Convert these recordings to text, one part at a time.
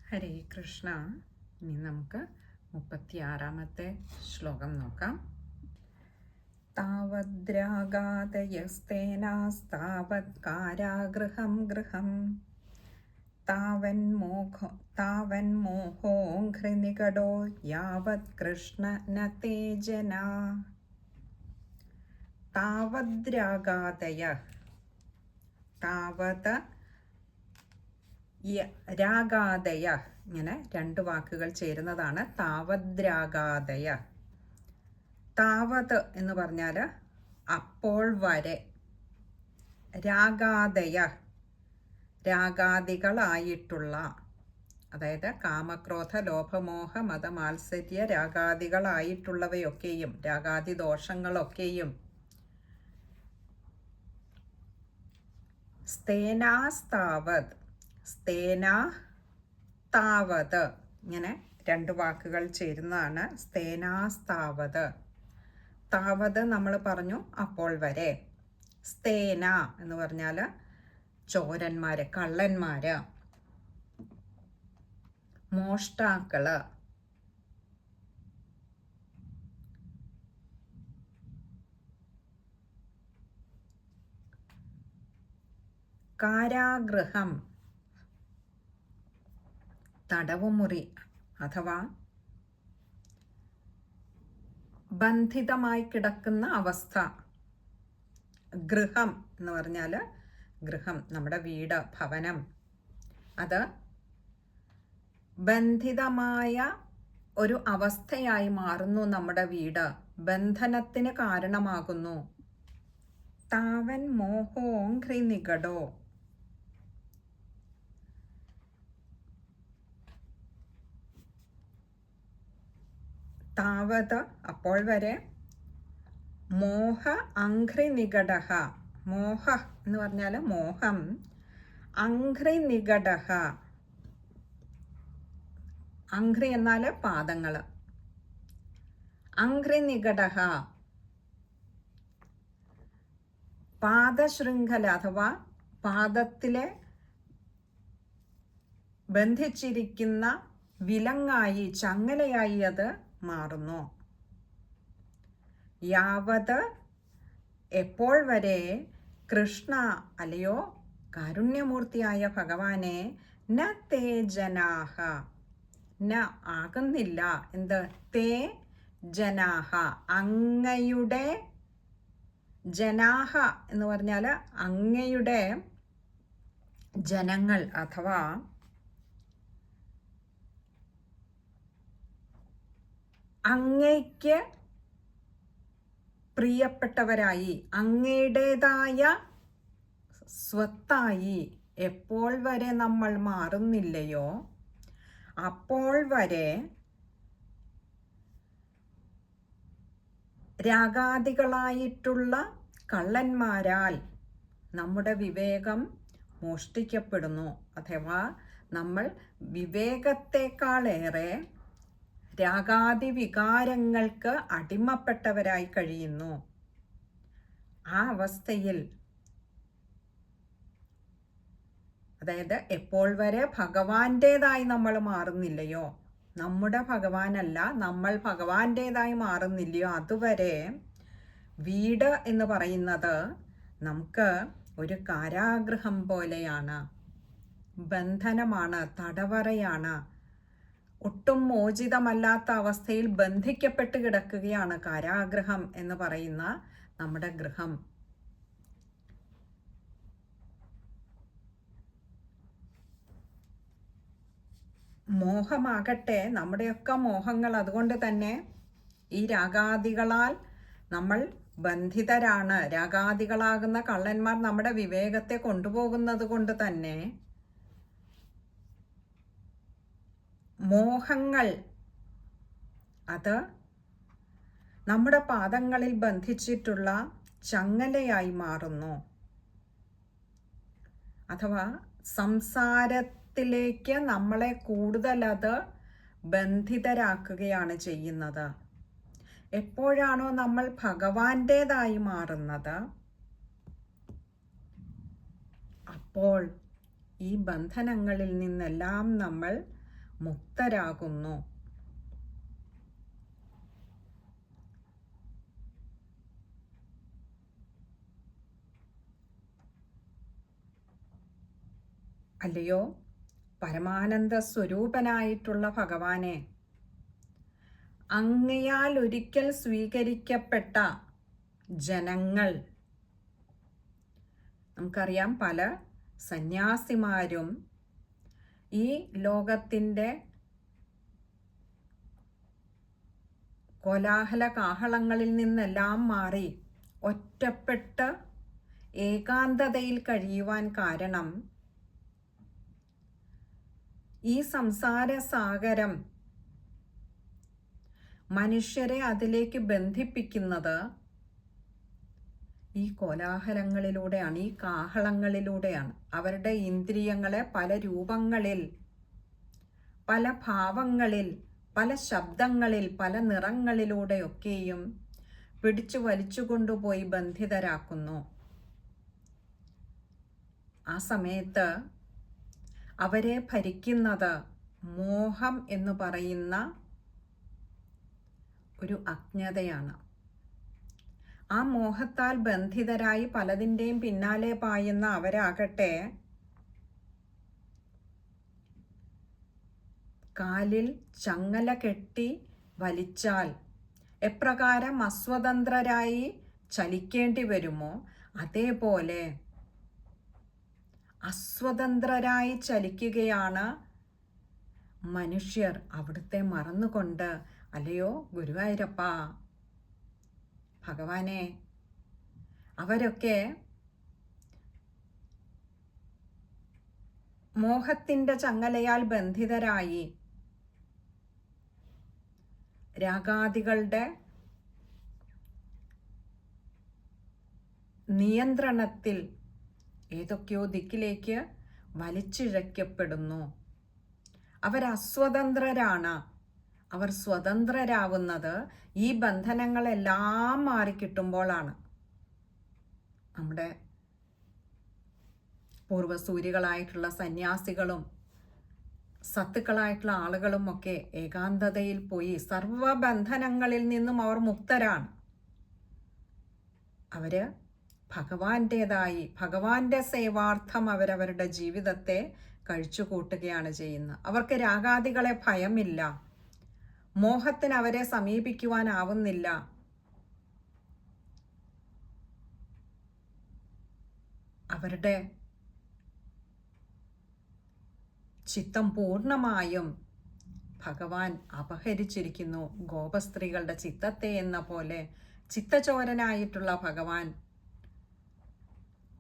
ഹരേ കൃഷ്ണ. ഇനി നമുക്ക് 36-ാമത്തെ ശ്ലോകം നോക്കാം. താവദ്രാഗാദയസ്തേനാസ്താവത് കാരാഗൃഹം ഗൃഹം താവന്മോഹോഘ്രിനികടോ യാവത് കൃഷ്ണ ന തേ ജനാ. താവദ്രാഗാദയ, താവത് രാഗാദയ, ഇങ്ങനെ രണ്ട് വാക്കുകൾ ചേരുന്നതാണ് താവദ്രാഗാദയ. താവത് എന്ന് പറഞ്ഞാൽ അപ്പോൾ വരെ, രാഗാദയ രാഗാദികളായിട്ടുള്ള, അതായത് കാമക്രോധ ലോഭമോഹ മതമാത്സര്യ രാഗാദികളായിട്ടുള്ളവയൊക്കെയും, രാഗാദി ദോഷങ്ങളൊക്കെയും, സ്തേനാസ്താവത്, സ്തേന താവത്, ഇങ്ങനെ രണ്ട് വാക്കുകൾ ചേരുന്നതാണ് സ്തേനാസ്താവത്. താവത് നമ്മൾ പറഞ്ഞു അപ്പോൾ വരെ. സ്തേന എന്ന് പറഞ്ഞാൽ ചോരന്മാര്, കള്ളന്മാര്, മോഷ്ടാക്കള്, കാരാഗൃഹം തടവുമുറി അഥവാ ബന്ധിതമായി കിടക്കുന്ന അവസ്ഥ. ഗൃഹം എന്ന് പറഞ്ഞാൽ ഗൃഹം, നമ്മുടെ വീട്, ഭവനം. അത് ബന്ധിതമായ ഒരു അവസ്ഥയായി മാറുന്നു. നമ്മുടെ വീട് ബന്ധനത്തിന് കാരണമാകുന്നു. താവൻ മോഹോഘ്രി നികടോ, താവത് അപ്പോൾ വരെ, മോഹ അഘ്രി നികടഹ, മോഹ എന്ന് പറഞ്ഞാൽ മോഹം, അഘ്രി നികടഹ, അഘ്രി എന്നാൽ പാദങ്ങള്, അഘ്രി നികടഹ പാദശൃംഖല അഥവാ പാദത്തിലെ ബന്ധിച്ചിരിക്കുന്ന വിലങ്ങായി, ചങ്ങലയായി അത് മാറുന്നു. യാവത് എപ്പോൾ വരെ, കൃഷ്ണ അല്ലയോ കാരുണ്യമൂർത്തിയായ ഭഗവാനെ, ന തേ ജനാഹ, ന ആകുന്നില്ല, എന്ത്, തേ ജനാഹ അങ്ങയുടെ, ജനാഹ എന്ന് പറഞ്ഞാൽ അങ്ങയുടെ ജനങ്ങൾ അഥവാ അങ്ങയ്ക്ക് പ്രിയപ്പെട്ടവരായി, അങ്ങയുടേതായ സ്വത്തായി എപ്പോൾ വരെ നമ്മൾ മാറുന്നില്ലയോ അപ്പോൾ വരെ രാഗാദികളായിട്ടുള്ള കള്ളന്മാരാൽ നമ്മുടെ വിവേകം മോഷ്ടിക്കപ്പെടുന്നു. അഥവാ നമ്മൾ വിവേകത്തെക്കാളേറെ രാഗാദി വികാരങ്ങൾക്ക് അടിമപ്പെട്ടവരായി കഴിയുന്നു. ആ അവസ്ഥയിൽ, അതായത് എപ്പോൾ വരെ ഭഗവാന്റേതായി നമ്മൾ മാറുന്നില്ലയോ, നമ്മുടെ ഭഗവാനല്ല, നമ്മൾ ഭഗവാന്റേതായി മാറുന്നില്ലയോ, അതുവരെ വീട് എന്ന് പറയുന്നത് നമുക്ക് ഒരു കാരാഗൃഹം പോലെയാണ്, ബന്ധനമാണ്, തടവറയാണ്. ഒട്ടും മോചിതമല്ലാത്ത അവസ്ഥയിൽ ബന്ധിക്കപ്പെട്ട് കിടക്കുകയാണ് കാരാഗൃഹം എന്ന് പറയുന്ന നമ്മുടെ ഗൃഹം. മോഹമാകട്ടെ, നമ്മുടെയൊക്കെ മോഹങ്ങൾ അതുകൊണ്ട് തന്നെ ഈ രാഗാദികളാൽ നമ്മൾ ബന്ധിതരാണ്. രാഗാദികളാകുന്ന കള്ളന്മാർ നമ്മുടെ വിവേകത്തെ കൊണ്ടുപോകുന്നത് കൊണ്ട് തന്നെ മോഹങ്ങൾ അത് നമ്മുടെ പാദങ്ങളിൽ ബന്ധിച്ചിട്ടുള്ള ചങ്ങലയായി മാറുന്നു. അഥവാ സംസാരത്തിലേക്ക് നമ്മളെ കൂടുതൽ അത് ബന്ധിതരാക്കുകയാണ് ചെയ്യുന്നത്. എപ്പോഴാണോ നമ്മൾ ഭഗവാന്റേതായി മാറുന്നത്, അപ്പോൾ ഈ ബന്ധനങ്ങളിൽ നിന്നെല്ലാം നമ്മൾ മുക്തരാകുന്നു. അല്ലയോ പരമാനന്ദ സ്വരൂപനായിട്ടുള്ള ഭഗവാനെ, അങ്ങയാൽ ഒരിക്കൽ സ്വീകരിക്കപ്പെട്ട ജനങ്ങൾ, നമുക്കറിയാം പല സന്യാസിമാരും ഈ ലോകത്തിൻ്റെ കോലാഹല കാഹളങ്ങളിൽ നിന്നെല്ലാം മാറി ഒറ്റപ്പെട്ട് ഏകാന്തതയിൽ കഴിയുവാൻ കാരണം ഈ സംസാര സാഗരം മനുഷ്യരെ അതിലേക്ക് ബന്ധിപ്പിക്കുന്നത് ഈ കോലാഹലങ്ങളിലൂടെയാണ്, ഈ കാഹളങ്ങളിലൂടെയാണ്. അവരുടെ ഇന്ദ്രിയങ്ങളെ പല രൂപങ്ങളിൽ, പല ഭാവങ്ങളിൽ, പല ശബ്ദങ്ങളിൽ, പല നിറങ്ങളിലൂടെയൊക്കെയും പിടിച്ചു വലിച്ചു കൊണ്ടുപോയി ബന്ധിതരാക്കുന്നു. ആ സമയത്ത് അവരെ ഭരിക്കുന്നത് മോഹം എന്ന് പറയുന്ന ഒരു അജ്ഞതയാണ്. ആ മോഹത്താൽ ബന്ധിതരായി പലതിൻ്റെയും പിന്നാലെ പായുന്ന അവരാകട്ടെ കാലിൽ ചങ്ങല കെട്ടി വലിച്ചാൽ എപ്രകാരം അസ്വതന്ത്രരായി ചലിക്കേണ്ടി വരുമോ അതേപോലെ അസ്വതന്ത്രരായി ചലിക്കുകയാണ് മനുഷ്യർ. അവിടുത്തെ മറന്നുകൊണ്ട്, അല്ലയോ ഗുരുവായൂരപ്പ ഭഗവാനെ, അവരൊക്കെ മോഹത്തിൻ്റെ ചങ്ങലയാൽ ബന്ധിതരായി രാഗാദികളുടെ നിയന്ത്രണത്തിൽ ഏതൊക്കെയോ ദിക്കിലേക്ക് വലിച്ചിഴക്കപ്പെടുന്നു. അവരസ്വതന്ത്രരാണ്. അവർ സ്വതന്ത്രരാവുന്നത് ഈ ബന്ധനങ്ങളെല്ലാം മാറിക്കിട്ടുമ്പോഴാണ്. നമ്മുടെ പൂർവസൂരികളായിട്ടുള്ള സന്യാസികളും സത്തുക്കളായിട്ടുള്ള ആളുകളും ഒക്കെ ഏകാന്തതയിൽ പോയി സർവബന്ധനങ്ങളിൽ നിന്നും അവർ മുക്തരാണ്. അവര് ഭഗവാന്റേതായി, ഭഗവാന്റെ സേവാർത്ഥം അവരവരുടെ ജീവിതത്തെ കഴിച്ചു കൂട്ടുകയാണ് ചെയ്യുന്നത്. അവർക്ക് രാഗാദികളെ ഭയമില്ല. മോഹത്തിന് അവരെ സമീപിക്കുവാനാവുന്നില്ല. അവരുടെ ചിത്തം പൂർണ്ണമായും ഭഗവാൻ അപഹരിച്ചിരിക്കുന്നു. ഗോപസ്ത്രീകളുടെ ചിത്തത്തെ എന്ന പോലെ ചിത്തചോരനായിട്ടുള്ള ഭഗവാൻ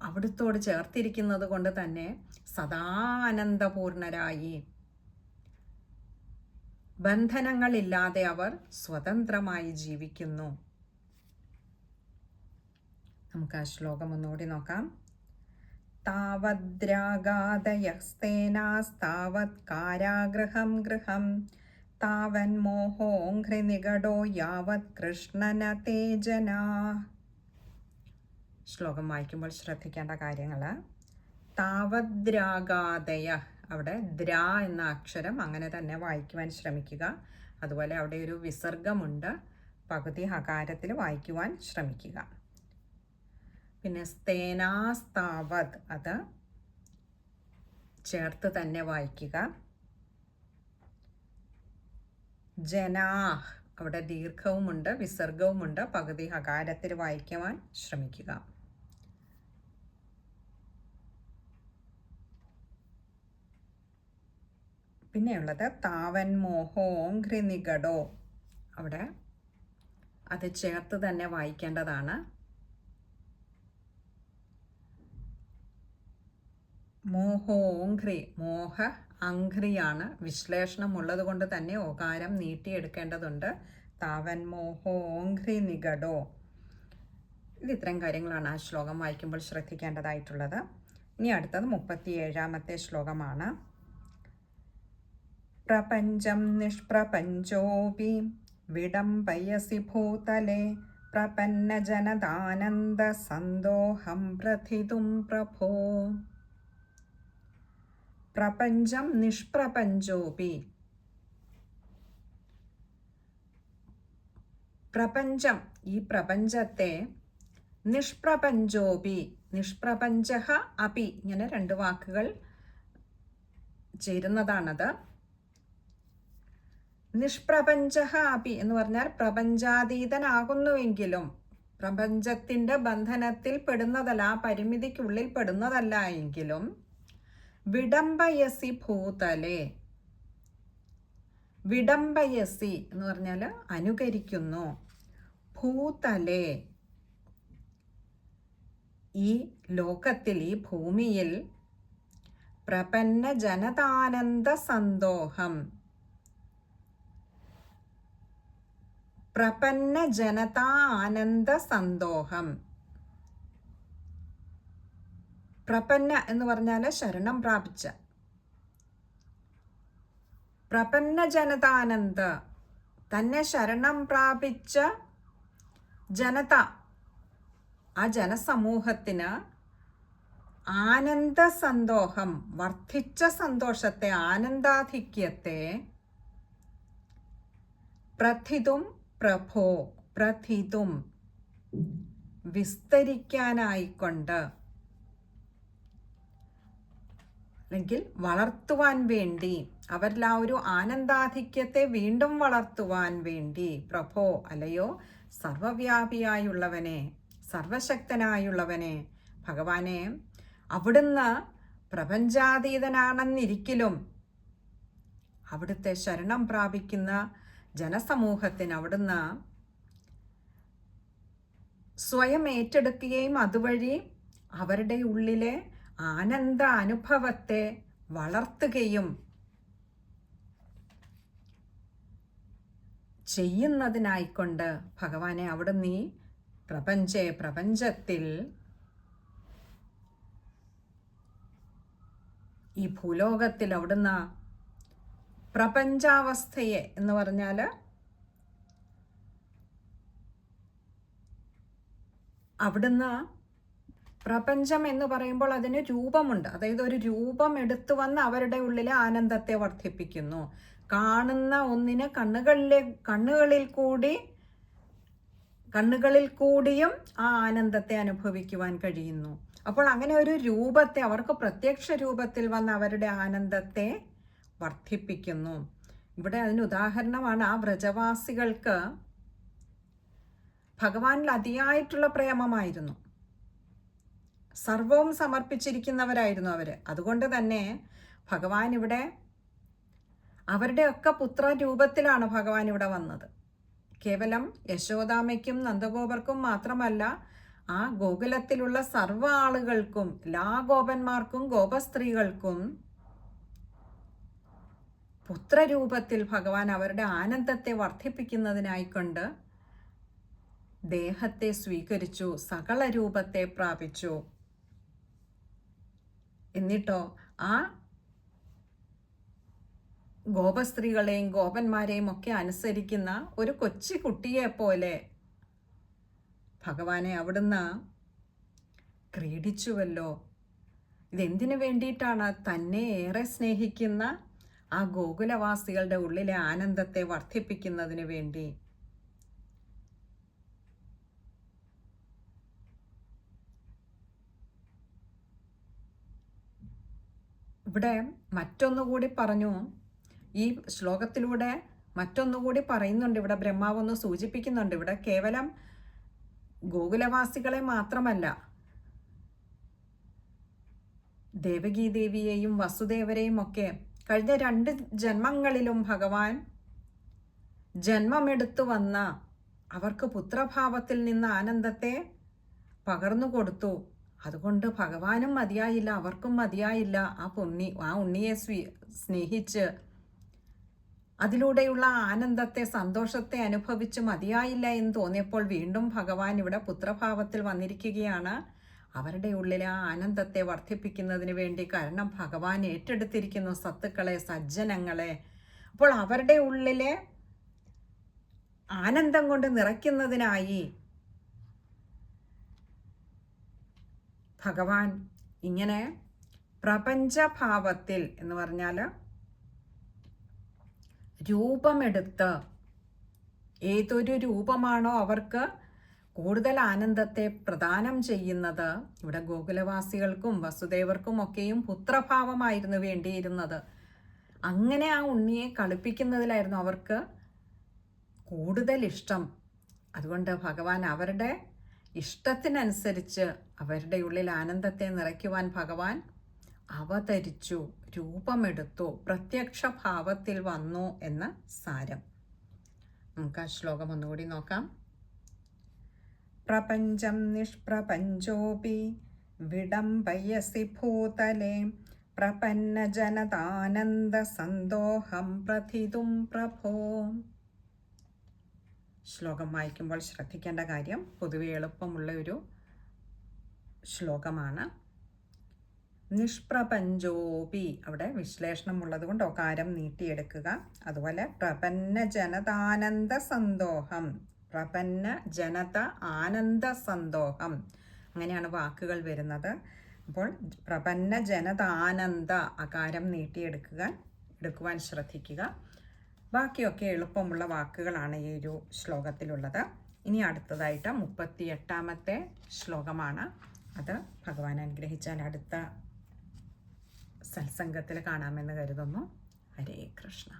അവിടുത്തോട് ചേർത്തിരിക്കുന്നത് കൊണ്ട് തന്നെ സദാ ആനന്ദപൂർണരായി ബന്ധനങ്ങളില്ലാതെ അവർ സ്വതന്ത്രമായി ജീവിക്കുന്നു. നമുക്ക് ആ ശ്ലോകം ഒന്നുകൂടി നോക്കാം. താവദ്രാഗാദയസ്തേനാസ്താവത് കാരാഗൃഹം ഗൃഹം താവന്മോഹോഘ്രിനികടോ യാവത് കൃഷ്ണന തേജനാ. ശ്ലോകം വായിക്കുമ്പോൾ ശ്രദ്ധിക്കേണ്ട കാര്യങ്ങൾ: താവദ്രാഗാദയ, അവിടെ ദ്രാ എന്ന അക്ഷരം അങ്ങനെ തന്നെ വായിക്കുവാൻ ശ്രമിക്കുക. അതുപോലെ അവിടെ ഒരു വിസർഗമുണ്ട്, പകുതി ഹകാരത്തിൽ വായിക്കുവാൻ ശ്രമിക്കുക. പിന്നെ സ്തേനാസ്താവത്, അത് ചേർത്ത് തന്നെ വായിക്കുക. ജനാഹ്, അവിടെ ദീർഘവുമുണ്ട് വിസർഗവുമുണ്ട്, പകുതി ഹകാരത്തിൽ വായിക്കുവാൻ ശ്രമിക്കുക. പിന്നെയുള്ളത് താവന്മോഹോഘ്രിനികടോ, അവിടെ അത് ചേർത്ത് തന്നെ വായിക്കേണ്ടതാണ്. മോഹോഘ്രി, മോഹ അഘ്രിയാണ്, വിശ്ലേഷണം ഉള്ളത് കൊണ്ട് തന്നെ ഓകാരം നീട്ടിയെടുക്കേണ്ടതുണ്ട്. താവന്മോഹോഘ്രിനികടോ. ഇത് ഇത്രയും കാര്യങ്ങളാണ് ആ ശ്ലോകം വായിക്കുമ്പോൾ ശ്രദ്ധിക്കേണ്ടതായിട്ടുള്ളത്. ഇനി അടുത്തത് 37-ാമത്തെ ശ്ലോകമാണ്. പ്രപഞ്ചം നിഷ്പ്രപഞ്ചോപി വിഡംബയസി ഭൂതലേ പ്രപന്നജനദാനന്ദ സന്തോഹം പ്രഥിതും പ്രഭോ. പ്രപഞ്ചം നിഷ്പ്രപഞ്ചോപി, പ്രപഞ്ചം, ഈ പ്രപഞ്ചത്തെ നിഷ്പ്രപഞ്ചോപി, നിഷ്പ്രപഞ്ചഃ അപി, ഇങ്ങനെ രണ്ട് വാക്കുകൾ ചേരുന്നതാണത്. നിഷ്പ്രപഞ്ചഃ അപി എന്ന് പറഞ്ഞാൽ പ്രപഞ്ചാതീതനാകുന്നുവെങ്കിലും, പ്രപഞ്ചത്തിന്റെ ബന്ധനത്തിൽ പെടുന്നതല്ല, ആ പരിമിതിക്കുള്ളിൽ പെടുന്നതല്ല എങ്കിലും, വിഡംബയസി ഭൂതലേ, വിഡംബയസി എന്ന് പറഞ്ഞാൽ അനുകരിക്കുന്നു, ഭൂതലേ ഈ ലോകത്തിൽ, ഈ ഭൂമിയിൽ, പ്രപന്ന ജനതാനന്ദ സന്തോഷം, പ്രപന്ന ജനതാ ആനന്ദ സന്തോഷം. പ്രപന്ന എന്ന് പറഞ്ഞാൽ ശരണം പ്രാപിച്ച, പ്രപന്ന ജനതാനന്ദ, തന്നെ ശരണം പ്രാപിച്ച ജനത, ആ ജനസമൂഹത്തിന് ആനന്ദ സന്തോഷം, വർദ്ധിച്ച സന്തോഷത്തെ, ആനന്ദാധിക്യത്തെ, പ്രഥിതും പ്രഭോ, പ്രഥിതും വിസ്തരിക്കാനായിക്കൊണ്ട്, അല്ലെങ്കിൽ വളർത്തുവാൻ വേണ്ടി, അവരിൽ ആ ഒരു ആനന്ദാധിക്യത്തെ വീണ്ടും വളർത്തുവാൻ വേണ്ടി, പ്രഭോ അല്ലയോ സർവവ്യാപിയായുള്ളവനെ, സർവശക്തനായുള്ളവനെ, ഭഗവാനെ, അവിടുന്ന് പ്രപഞ്ചാതീതനാണെന്നിരിക്കലും അവിടുത്തെ ശരണം പ്രാപിക്കുന്ന ജനസമൂഹത്തിന് അവിടുന്ന് സ്വയം ഏറ്റെടുക്കുകയും അതുവഴി അവരുടെ ഉള്ളിലെ ആനന്ദ അനുഭവത്തെ വളർത്തുകയും ചെയ്യുന്നതിനായിക്കൊണ്ട് ഭഗവാനെ അവിടുന്ന് ഈ പ്രപഞ്ചത്തിൽ, ഈ ഭൂലോകത്തിൽ അവിടുന്ന് പ്രപഞ്ചാവസ്ഥയെ എന്ന് പറഞ്ഞാൽ അവിടുന്ന്, പ്രപഞ്ചം എന്ന് പറയുമ്പോൾ അതിന് രൂപമുണ്ട്, അതായത് ഒരു രൂപം എടുത്തു വന്ന് അവരുടെ ഉള്ളിലെ ആനന്ദത്തെ വർദ്ധിപ്പിക്കുന്നു. കാണുന്ന ഒന്നിന് കണ്ണുകളിൽ കൂടിയും ആ ആനന്ദത്തെ അനുഭവിക്കുവാൻ കഴിയുന്നു. അപ്പോൾ അങ്ങനെ ഒരു രൂപത്തെ, അവർക്ക് പ്രത്യക്ഷ രൂപത്തിൽ വന്ന് അവരുടെ ആനന്ദത്തെ വർദ്ധിപ്പിക്കുന്നു. ഇവിടെ അതിന് ഉദാഹരണമാണ് ആ വ്രജവാസികൾക്ക് ഭഗവാനിൽ അതിയായിട്ടുള്ള പ്രേമമായിരുന്നു, സർവവും സമർപ്പിച്ചിരിക്കുന്നവരായിരുന്നു അവര്. അതുകൊണ്ട് തന്നെ ഭഗവാൻ ഇവിടെ അവരുടെയൊക്കെ പുത്രരൂപത്തിലാണ് ഭഗവാൻ ഇവിടെ വന്നത്. കേവലം യശോദാമ്മയ്ക്കും നന്ദഗോപർക്കും മാത്രമല്ല, ആ ഗോകുലത്തിലുള്ള സർവ്വ ആളുകൾക്കും, എല്ലാ ഗോപന്മാർക്കും ഗോപസ്ത്രീകൾക്കും പുത്രരൂപത്തിൽ ഭഗവാൻ അവരുടെ ആനന്ദത്തെ വർദ്ധിപ്പിക്കുന്നതിനായിക്കൊണ്ട് ദേഹത്തെ സ്വീകരിച്ചു, സകല രൂപത്തെ പ്രാപിച്ചു. എന്നിട്ടോ ആ ഗോപസ്ത്രീകളെയും ഗോപന്മാരെയും ഒക്കെ അനുസരിക്കുന്ന ഒരു കൊച്ചുകുട്ടിയെ പോലെ ഭഗവാനെ അവിടുന്ന് ക്രീഡിച്ചുവല്ലോ. ഇതെന്തിനു വേണ്ടിയിട്ടാണ്? തന്നെ ഏറെ സ്നേഹിക്കുന്ന ആ ഗോകുലവാസികളുടെ ഉള്ളിലെ ആനന്ദത്തെ വർദ്ധിപ്പിക്കുന്നതിന് വേണ്ടി. ഇവിടെ മറ്റൊന്നുകൂടി പറഞ്ഞു, ഈ ശ്ലോകത്തിലൂടെ മറ്റൊന്നുകൂടി പറയുന്നുണ്ട്. ഇവിടെ ബ്രഹ്മാവൊന്ന് സൂചിപ്പിക്കുന്നുണ്ട്. ഇവിടെ കേവലം ഗോകുലവാസികളെ മാത്രമല്ല, ദേവകീദേവിയെയും വസുദേവരെയും ഒക്കെ കഴിഞ്ഞ 2 ജന്മങ്ങളിലും ഭഗവാൻ ജന്മമെടുത്തു വന്ന അവർക്ക് പുത്രഭാവത്തിൽ നിന്ന് ആനന്ദത്തെ പകർന്നു കൊടുത്തു. അതുകൊണ്ട് ഭഗവാനും മതിയായില്ല, അവർക്കും മതിയായില്ല. ആ ഉണ്ണിയെ സ്നേഹിച്ച് അതിലൂടെയുള്ള ആനന്ദത്തെ, സന്തോഷത്തെ അനുഭവിച്ച് മതിയായില്ല എന്ന് തോന്നിയപ്പോൾ വീണ്ടും ഭഗവാൻ ഇവിടെ പുത്രഭാവത്തിൽ വന്നിരിക്കുകയാണ്, അവരുടെ ഉള്ളിലെ ആ ആനന്ദത്തെ വർദ്ധിപ്പിക്കുന്നതിന് വേണ്ടി. കാരണം ഭഗവാൻ ഏറ്റെടുത്തിരിക്കുന്നു സത്തുക്കളെ, സജ്ജനങ്ങളെ. അപ്പോൾ അവരുടെ ഉള്ളിലെ ആനന്ദം കൊണ്ട് നിറയ്ക്കുന്നതിനായി ഭഗവാൻ ഇങ്ങനെ പ്രപഞ്ചഭാവത്തിൽ എന്ന് പറഞ്ഞാൽ രൂപമെടുത്ത് ഏതൊരു രൂപമാണോ അവർക്ക് കൂടുതൽ ആനന്ദത്തെ പ്രദാനം ചെയ്യുന്നത്, ഇവിടെ ഗോകുലവാസികൾക്കും വസുദേവർക്കും ഒക്കെയും പുത്രഭാവമായിരുന്നു വേണ്ടിയിരുന്നത്. അങ്ങനെ ആ ഉണ്ണിയെ കളിപ്പിക്കുന്നതിലായിരുന്നു അവർക്ക് കൂടുതൽ ഇഷ്ടം. അതുകൊണ്ട് ഭഗവാൻ അവരുടെ ഇഷ്ടത്തിനനുസരിച്ച് അവരുടെ ഉള്ളിൽ ആനന്ദത്തെ നിറയ്ക്കുവാൻ ഭഗവാൻ അവതരിച്ചു, രൂപമെടുത്തു, പ്രത്യക്ഷ ഭാവത്തിൽ വന്നു എന്ന് സാരം. നമുക്ക് ആ ശ്ലോകം ഒന്നുകൂടി നോക്കാം. പ്രപഞ്ചം നിഷ്പ്രപഞ്ചോപി വിഡംബയസി ഭൂതലേ പ്രപന്നജനതാനന്ദ സന്തോഹം പ്രഥിതും പ്രഭോ. ശ്ലോകം വായിക്കുമ്പോൾ ശ്രദ്ധിക്കേണ്ട കാര്യം, പൊതുവെ എളുപ്പമുള്ള ഒരു ശ്ലോകമാണ്. നിഷ്പ്രപഞ്ചോപി, അവിടെ വിശ്ലേഷണം ഉള്ളത് കൊണ്ട് ഒകാരം നീട്ടിയെടുക്കുക. അതുപോലെ പ്രപന്ന ജനതാനന്ദ സന്തോഹം, പ്രപന്ന ജനത ആനന്ദ സന്തോഹം, അങ്ങനെയാണ് വാക്കുകൾ വരുന്നത്. അപ്പോൾ പ്രപന്ന ജനതാനന്ദ അകാരം എടുക്കുവാൻ ശ്രദ്ധിക്കുക. ബാക്കിയൊക്കെ എളുപ്പമുള്ള വാക്കുകളാണ് ഈ ഒരു ശ്ലോകത്തിലുള്ളത്. ഇനി അടുത്തതായിട്ട് 38ാമത്തെ ശ്ലോകമാണ്. അത് ഭഗവാൻ അനുഗ്രഹിച്ചാൽ അടുത്ത സത്സംഗത്തിൽ കാണാമെന്ന് കരുതുന്നു. ഹരേ കൃഷ്ണ.